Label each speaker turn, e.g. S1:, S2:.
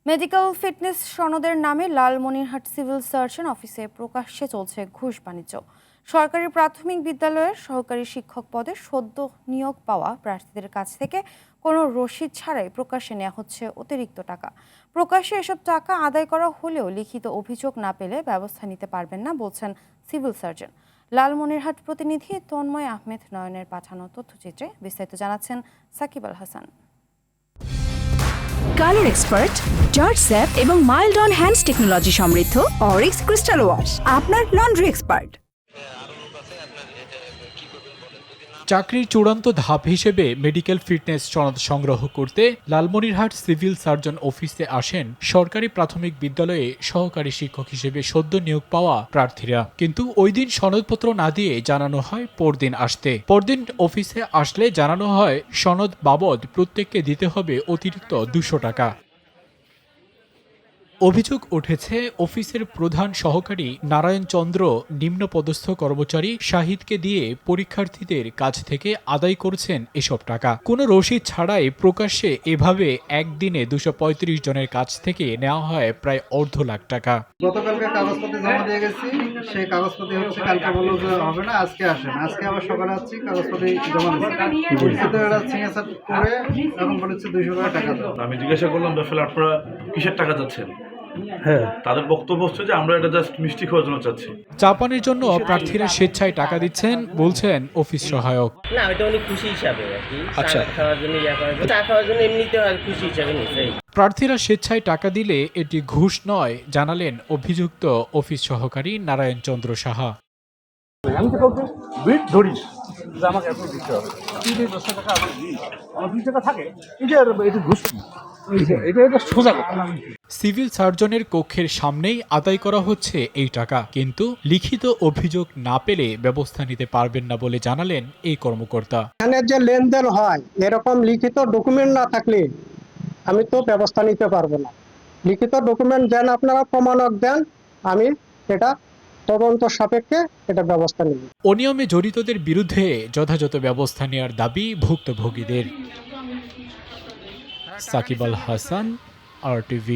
S1: Medical fitness সনদের নামে Lalmonirhat civil surgeon অফিসে প্রকাশ্যে চলছে ঘুষ বাণিজ্য। সরকারি প্রাথমিক বিদ্যালয়ের সহকারী শিক্ষক পদে সদ্য নিয়োগ পাওয়া প্রার্থীদের কাছ থেকে কোনো রসিদ ছাড়াই প্রকাশ্যে নেওয়া হচ্ছে অতিরিক্ত টাকা। প্রকাশ্যে এসব টাকা আদায় করা হলেও লিখিত অভিযোগ না পেলে ব্যবস্থা নিতে পারবেন না বলছেন সিভিল সার্জন। লালমনিরহাট প্রতিনিধি তন্ময় আহমেদ নয়নের পাঠানো তথ্যচিত্রে বিস্তারিত জানাচ্ছেন Sakib Al Hasan.
S2: Colour expert, George স্যাপ এবং মাইল্ড অন হ্যান্ডস টেকনোলজি সমৃদ্ধ অরিক্স ক্রিস্টাল ওয়াশ আপনার লন্ড্রি এক্সপার্ট।
S3: চাকরির চূড়ান্ত ধাপ হিসেবে মেডিকেল ফিটনেস সনদ সংগ্রহ করতে লালমনিরহাট সিভিল সার্জন অফিসে আসেন সরকারি প্রাথমিক বিদ্যালয়ে সহকারী শিক্ষক হিসেবে সদ্য নিয়োগ পাওয়া প্রার্থীরা। কিন্তু ওই দিন সনদপত্র না দিয়ে জানানো হয় পরদিন আসতে। পরদিন অফিসে আসলে জানানো হয় সনদ বাবদ প্রত্যেককে দিতে হবে অতিরিক্ত 200 টাকা। অভিযোগ উঠেছে অফিসের প্রধান সহকারী নারায়ণ চন্দ্র নিম্নপদস্থ কর্মচারী শাহিদকে দিয়ে পরীক্ষার্থীদের কাছ থেকে আদায় করছেন এসব টাকা। কোনো রসিদ ছাড়াই প্রকাশ্যে এভাবে একদিনে 235 জনের কাছ থেকে নেওয়া হয় প্রায় $2.5 লাখ টাকা।
S4: গতকালকে কাগজপত্র জমা দিয়ে গেছি, সেই কাগজপত্র হচ্ছে কালকে বললো যে হবে না, আজকে আসেন। আজকে আবার সকালে আসছি, কাগজপত্র জমা দিচ্ছি, সিগনেচার করে এখন বলেছে 200 টাকা দাও।
S5: আমি জিজ্ঞাসা করলাম আসলে আপনারা কিসের টাকা চাচ্ছেন? হ্যাঁ, তাদের বক্তব্য হচ্ছে যে আমরা এটা জাস্ট মিষ্টি খাওয়ার জন্য চাচ্ছি।
S3: চাপানের জন্য প্রার্থীরা স্বেচ্ছায় টাকা দিচ্ছেন বলছেন অফিস সহায়ক।
S6: না, ওইটা উনি খুশি হিসাবে আর কি,
S3: আচ্ছা,
S6: খাওয়ার জন্য চা খাওয়ার জন্য এমনিতে আর খুশি হিসাবে নিচ্ছে।
S3: প্রার্থীরা স্বেচ্ছায় টাকা দিলে এটি ঘুষ নয় জানালেন অভিযুক্ত অফিস সহকারী নারায়ণ চন্দ্র সাহা।
S7: আমি তো কাউকে বিট ধরিস যে আমাকে এত দিতে হবে, 10 টাকা আমি দিই, আমার 2 টাকা থাকে, এটা ঘুষ কি? এটা সোজা কথা।
S3: সিভিল সার্জনের কক্ষের সামনেই আদায় করা হচ্ছে এই টাকা, কিন্তু লিখিত অভিযোগ না পেলে ব্যবস্থা নিতে পারবেন না বলে জানালেন এই কর্মকর্তা।
S8: এখানে যে লেনদেন হয় এরকম লিখিত ডকুমেন্ট না থাকলে আমি তো ব্যবস্থা নিতে পারবো না। লিখিত ডকুমেন্ট দেন, আপনারা প্রমাণক দেন, আমি এটা তদন্ত সাপেক্ষে এটা ব্যবস্থা নিব।
S3: অনিয়মে জড়িতদের বিরুদ্ধে যথাযথ ব্যবস্থা নেওয়ার দাবি ভুক্তভোগীদের। সাকিব আল হাসান, RTV।